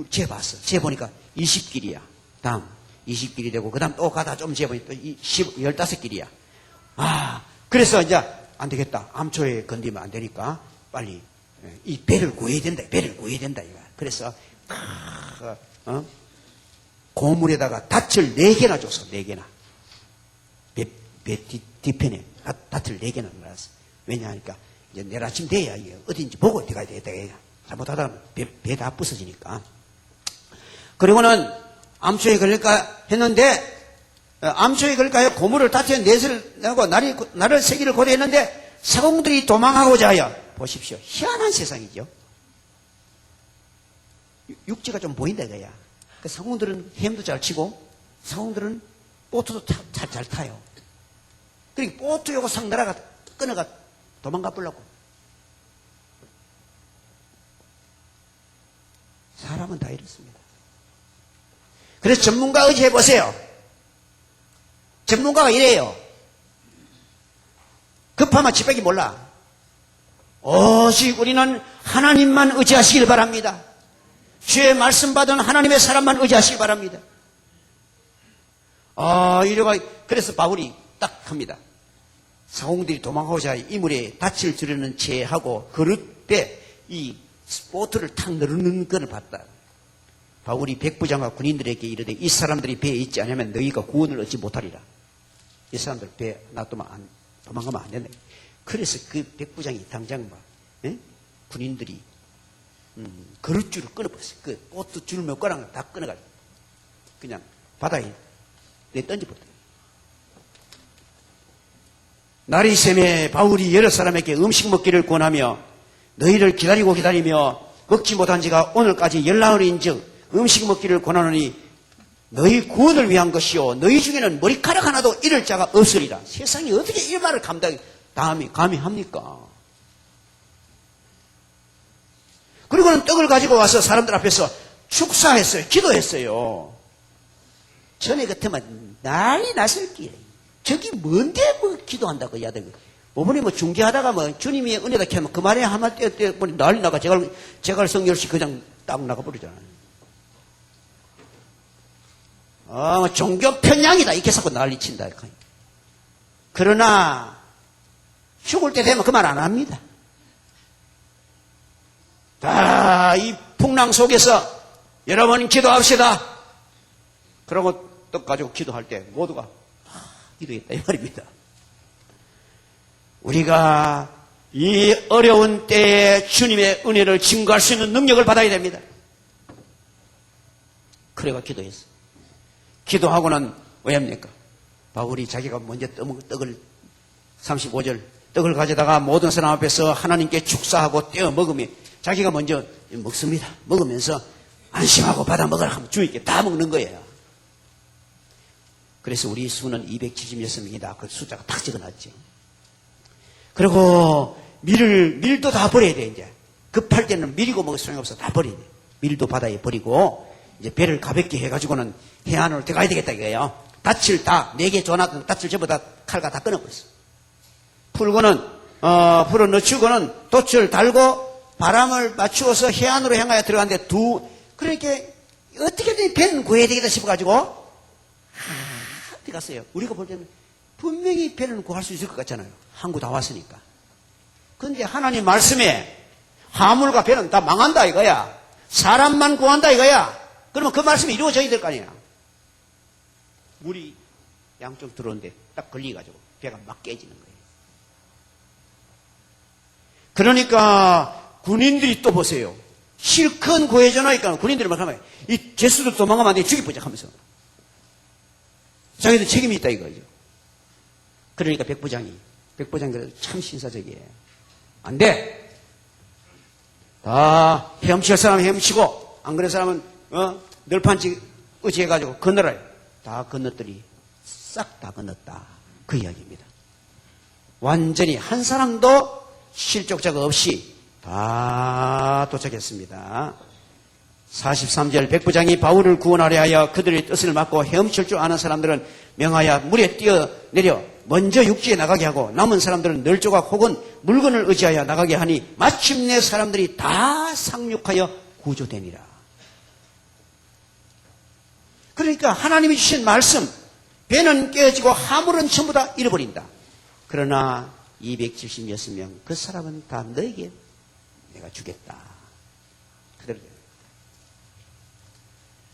재봤어. 재보니까 20길이야. 다음 20길이 되고, 그 다음 또 가다 좀 재보니까 또 15길이야. 그래서 이제 안 되겠다. 암초에 건드리면 안 되니까 빨리 이 배를 구해야 된다. 배를 구해야 된다. 이거. 그래서 고물에다가 닻을 4개나 줬어. 4개나. 배 뒤편에 닻을 4개나 놨어. 왜냐하니까 이제 내일 아침 돼야 이게 어딘지 보고 들어가야 되겠다. 잘못하다 배 다 부서지니까. 그리고는 암초에 걸릴까 했는데 암초에 걸릴까요? 고물을 닻에 넷을 내고 나를 세기를 고대했는데 사공들이 도망하고자 하여 보십시오. 희한한 세상이죠. 육지가 좀 보인다 이거야. 그 사공들은 햄도 잘 치고 사공들은 보트도 잘 타요. 그러니까 보트 요거 상 날아가 끊어가 도망가 보려고. 사람은 다 이렇습니다. 그래서 전문가 의지해 보세요. 전문가가 이래요. 급하면 지밖에 몰라. 오직 우리는 하나님만 의지하시길 바랍니다. 주의 말씀 받은 하나님의 사람만 의지하시기 바랍니다. 그래서 바울이 딱 합니다. 사공들이 도망가고자 이물에 닻을 두르는 채 하고 그릇배 이 보트를 탁 늘는 것을 봤다. 바울이 백부장과 군인들에게 이르되 이 사람들이 배에 있지 않으면 너희가 구원을 얻지 못하리라. 이 사람들 배 놔두면 도망가면 안 된다. 그래서 그 백부장이 당장 군인들이 그릇줄을 끊어버렸어요. 그 보트 줄 몇 가랑을 다 끊어가지고 그냥 바다에 던져버렸어요. 날이 새매 바울이 여러 사람에게 음식 먹기를 권하며 너희를 기다리며 먹지 못한 지가 오늘까지 열나흘인즉 음식 먹기를 권하노니 너희 구원을 위한 것이요 너희 중에는 머리카락 하나도 잃을 자가 없으리라. 세상이 어떻게 이 말을 감히 합니까? 그리고는 떡을 가지고 와서 사람들 앞에서 축사했어요. 기도했어요. 전에 같으면 난리 났을 기에 저기 뭔데 기도한다고 해야 되고 이번에 중계하다가 주님이 은혜다 캐면 그 말에 한마디 떼어보니 난리 나가 제갈 성결시 그냥 딱 나가버리잖아요. 종교 편향이다 이렇게 자꾸 난리친다. 그러나 죽을 때 되면 그 말 안 합니다. 이 풍랑 속에서 여러분 기도합시다. 그러고 떡 가지고 기도할 때 모두가 기도했다 이 말입니다. 우리가 이 어려운 때에 주님의 은혜를 증거할 수 있는 능력을 받아야 됩니다. 그래가 기도했어. 기도하고는 왜 합니까? 바울이 자기가 먼저 떡을 35절 떡을 가져다가 모든 사람 앞에서 하나님께 축사하고 떼어 먹으며 자기가 먼저 먹습니다. 먹으면서 안심하고 받아 먹으라 하면 주님께 다 먹는 거예요. 그래서 우리 수는 276명이다. 그 숫자가 딱 적어놨죠. 그리고 밀도 다 버려야 돼, 이제. 급할 때는 밀이고 먹을 소용이 없어. 다 버려야 돼. 밀도 바다에 버리고, 이제 배를 가볍게 해가지고는 해안으로 들어가야 되겠다, 이거예요. 닻을 다, 4개 줘놨던 닻을 전부 다 칼과 다 끊어버렸어. 풀어 넣추고는 돛을 달고 바람을 맞추어서 해안으로 향하여 들어가는데 그러니까 어떻게든 배는 구해야 되겠다 싶어가지고, 어디 갔어요? 우리가 볼 때는 분명히 배는 구할 수 있을 것 같잖아요. 항구 다 왔으니까. 그런데 하나님 말씀에 하물과 배는 다 망한다 이거야. 사람만 구한다 이거야. 그러면 그 말씀이 이루어져야 될 거 아니야. 물이 양쪽 들어오는데 딱 걸려가지고 배가 막 깨지는 거예요. 그러니까 군인들이 또 보세요. 실컷 구해줘놓으니까 군인들이 막 하면 이 죄수들 도망가면 안 돼. 죽이보자 하면서. 자기들 책임이 있다 이거죠. 그러니까 백부장이 참 신사적이에요. 안 돼. 다 헤엄칠 사람 헤엄치고 안 그런 사람은 널판지 의지해가지고 건너라. 다 건너더니 싹 다 건넜다. 그 이야기입니다. 완전히 한 사람도 실족자가 없이 다 도착했습니다. 43절 백부장이 바울을 구원하려 하여 그들의 뜻을 막고 헤엄칠 줄 아는 사람들은 명하여 물에 뛰어내려 먼저 육지에 나가게 하고 남은 사람들은 널조각 혹은 물건을 의지하여 나가게 하니 마침내 사람들이 다 상륙하여 구조되니라. 그러니까 하나님이 주신 말씀, 배는 깨어지고 하물은 전부 다 잃어버린다. 그러나 276명 그 사람은 다 너에게 내가 주겠다. 그대로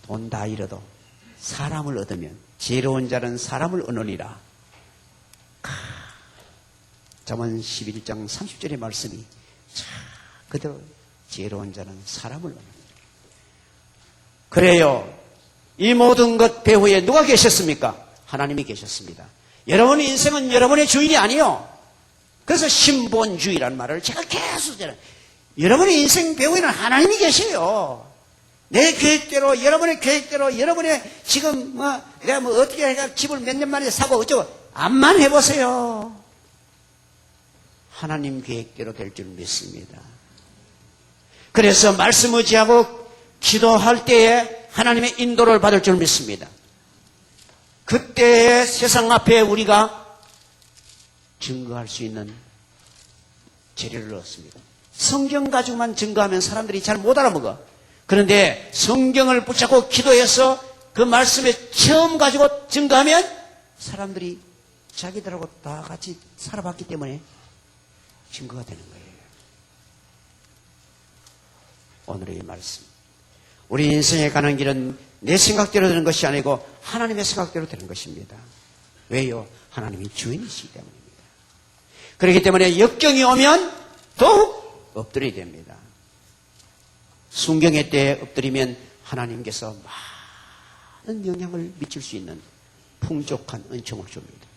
돈 다 잃어도 사람을 얻으면 지혜로운 자는 사람을 얻으리라. 잠언 11장 30절의 말씀이 그대로 지혜로운 자는 사람을 얻으리라. 그래요. 이 모든 것 배후에 누가 계셨습니까? 하나님이 계셨습니다. 여러분의 인생은 여러분의 주인이 아니요. 그래서 신본주의라는 말을 제가 계속 전해요. 여러분의 인생 배후에는 하나님이 계세요. 내 계획대로, 여러분의 계획대로, 여러분의 지금 내가 어떻게 해가 집을 몇 년 만에 사고 어쩌고 암만 해보세요. 하나님 계획대로 될 줄 믿습니다. 그래서 말씀 의지하고 기도할 때에 하나님의 인도를 받을 줄 믿습니다. 그때 세상 앞에 우리가 증거할 수 있는 재료를 얻습니다. 성경 가지고만 증거하면 사람들이 잘 못 알아먹어. 그런데 성경을 붙잡고 기도해서 그 말씀에 처음 가지고 증거하면 사람들이 자기들하고 다 같이 살아봤기 때문에 증거가 되는 거예요. 오늘의 말씀. 우리 인생에 가는 길은 내 생각대로 되는 것이 아니고 하나님의 생각대로 되는 것입니다. 왜요? 하나님이 주인이시기 때문입니다. 그렇기 때문에 역경이 오면 더욱 엎드려야 됩니다. 순경의 때에 엎드리면 하나님께서 많은 영향을 미칠 수 있는 풍족한 은총을 줍니다.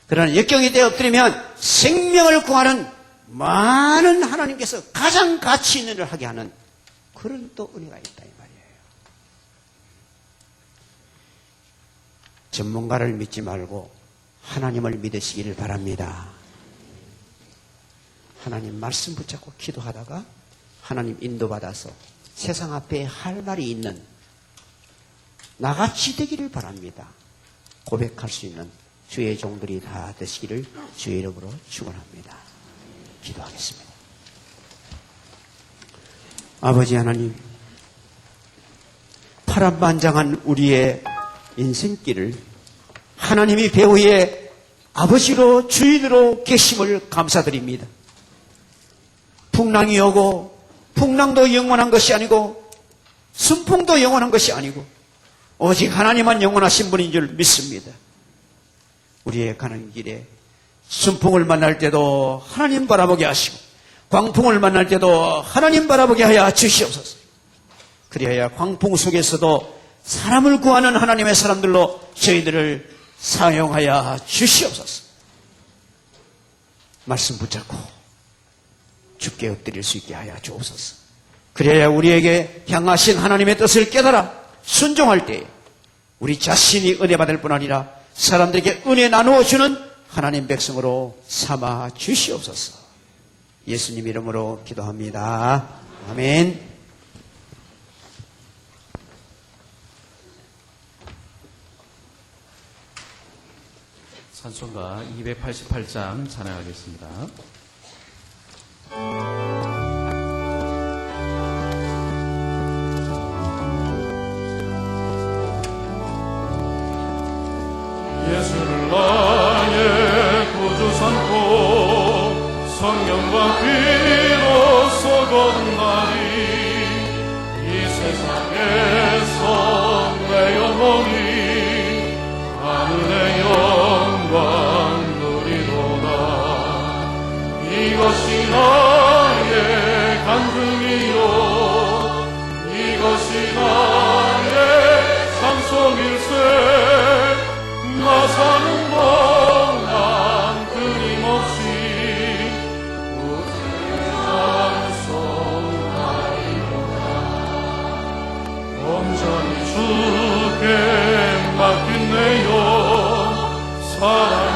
그러나 역경의 때에 엎드리면 생명을 구하는 많은 하나님께서 가장 가치 있는 일을 하게 하는 그런 또 은혜가 있다 이 말이에요. 전문가를 믿지 말고 하나님을 믿으시기를 바랍니다. 하나님 말씀 붙잡고 기도하다가 하나님 인도받아서 세상 앞에 할 말이 있는 나같이 되기를 바랍니다. 고백할 수 있는 주의 종들이 다 되시기를 주의 이름으로 축원합니다. 기도하겠습니다. 아버지 하나님, 파란만장한 우리의 인생길을 하나님이 배후에 아버지로 주인으로 계심을 감사드립니다. 풍랑이 오고 풍랑도 영원한 것이 아니고 순풍도 영원한 것이 아니고 오직 하나님만 영원하신 분인 줄 믿습니다. 우리의 가는 길에 순풍을 만날 때도 하나님 바라보게 하시고 광풍을 만날 때도 하나님 바라보게 하여 주시옵소서. 그리하여 광풍 속에서도 사람을 구하는 하나님의 사람들로 저희들을 사용하여 주시옵소서. 말씀 붙잡고 주께 엎드릴 수 있게 하여 주옵소서. 그래야 우리에게 향하신 하나님의 뜻을 깨달아 순종할 때 우리 자신이 은혜 받을 뿐 아니라 사람들에게 은혜 나누어 주는 하나님 백성으로 삼아 주시옵소서. 예수님 이름으로 기도합니다. 아멘. 찬송가 288장 찬양하겠습니다. 예수를 나의 구주 삼고 성령과 비로소 거듭나니 이 세상에서 내 영혼이 하늘의 영광 누리도다. 이것이 나의 간증이요 이것이 나의 상속일세. 나 사는 동안 끊임없이 찬송하리로다. 온전히 주께 맡긴 내 영 사랑